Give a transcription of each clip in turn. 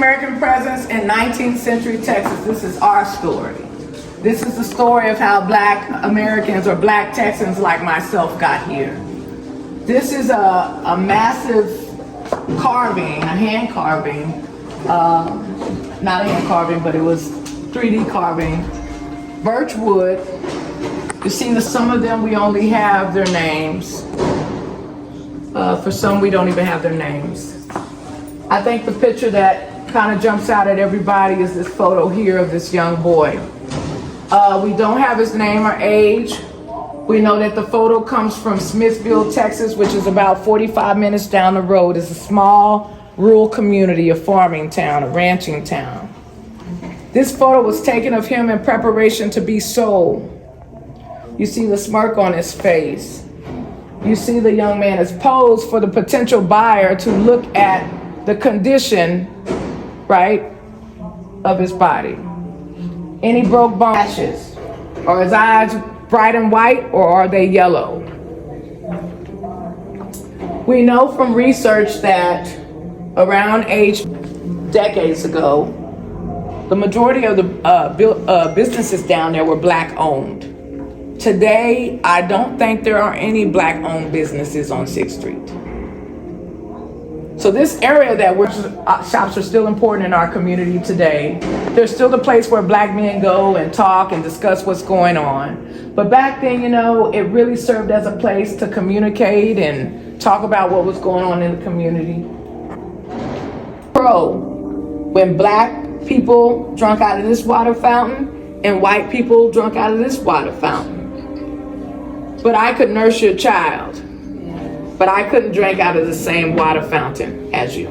African-American presence in 19th century Texas. This is our story. This is the story of how Black Americans or Black Texans like myself got here. This is a massive carving, a hand carving, not a hand carving, but it was 3D carving, birch wood. You see that some of them we only have their names. For some we don't even have their names. I think the picture that kind of jumps out at everybody is this photo here of this young boy. We don't have his name or age. We know that the photo comes from Smithville, Texas, which is about 45 minutes down the road. It's a small rural community, a farming town, a ranching town. This photo was taken of him in preparation to be sold. You see the smirk on his face. You see the young man is posed for the potential buyer to look at the condition, right, of his body. Any broke bone ashes? Are his eyes bright and white, or are they yellow? We know from research that around decades ago, the majority of the businesses down there were Black owned. Today, I don't think there are any Black owned businesses on 6th Street. So this area that shops are still important in our community today. There's still the place where Black men go and talk and discuss what's going on. But back then, you know, it really served as a place to communicate and talk about what was going on in the community. When Black people drunk out of this water fountain and white people drunk out of this water fountain. But I could nurse your child. But I couldn't drink out of the same water fountain as you.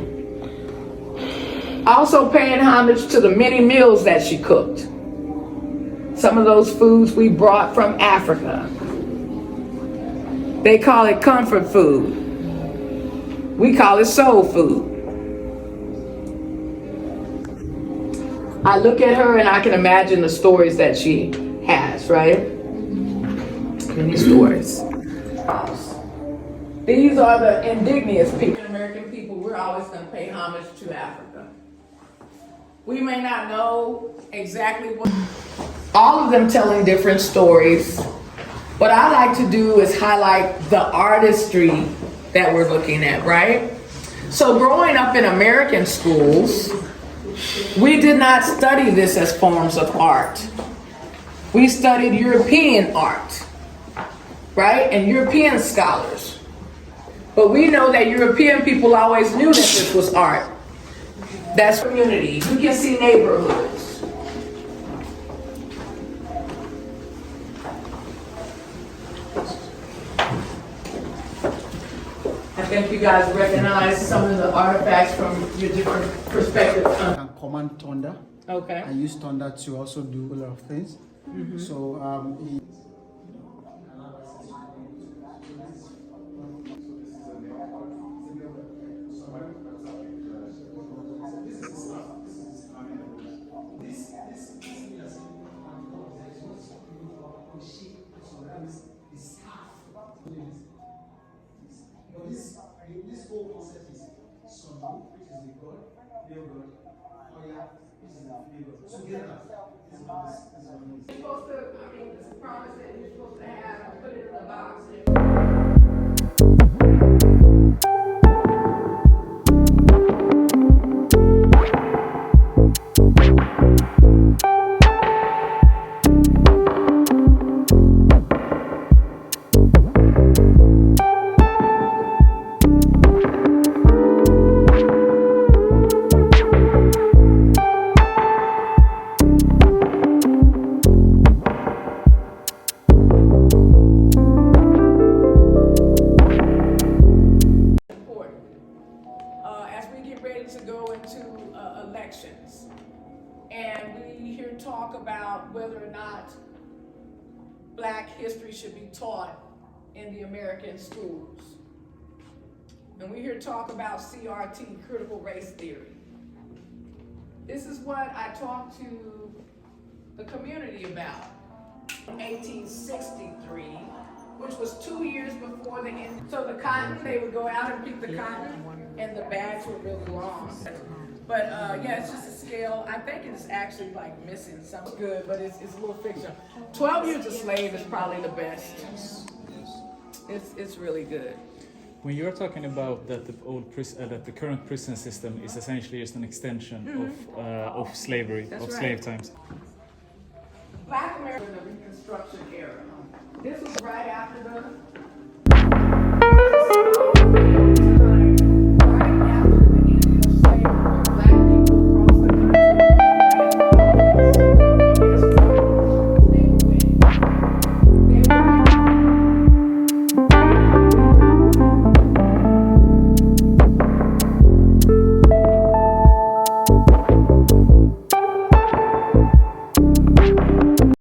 Also paying homage to the many meals that she cooked. Some of those foods we brought from Africa. They call it comfort food. We call it soul food. I look at her and I can imagine the stories that she has, right? Many stories. These are the indigenous people. American people, we're always going to pay homage to Africa. We may not know exactly what, all of them telling different stories. What I like to do is highlight the artistry that we're looking at, right? So growing up in American schools, we did not study this as forms of art. We studied European art, right? And European scholars. But we know that European people always knew that this was art. That's community. You can see neighborhoods. I think you guys recognize some of the artifacts from your different perspectives. I can command thunder. Okay. I use thunder to also do a lot of things. Mm-hmm. So this whole concept is Sunday, which is the God, real God, Oya, which is the real God. Together, this is you're supposed to, I mean, this promise that you're supposed to have, put it in the box. Elections, and we hear talk about whether or not Black history should be taught in the American schools, and we hear talk about CRT, critical race theory. This is what I talked to the community about in 1863, which was 2 years before the end. So the cotton, they would go out and pick the cotton, and the bags were really long. But yeah, it's just a scale. I think it's actually like missing something good, but it's a little fiction. 12 Years a Slave is probably the best. It's really good. When you're talking about that that the current prison system is essentially just an extension of slavery, That's of right. slave times. Black America in the Reconstruction era. This was right after the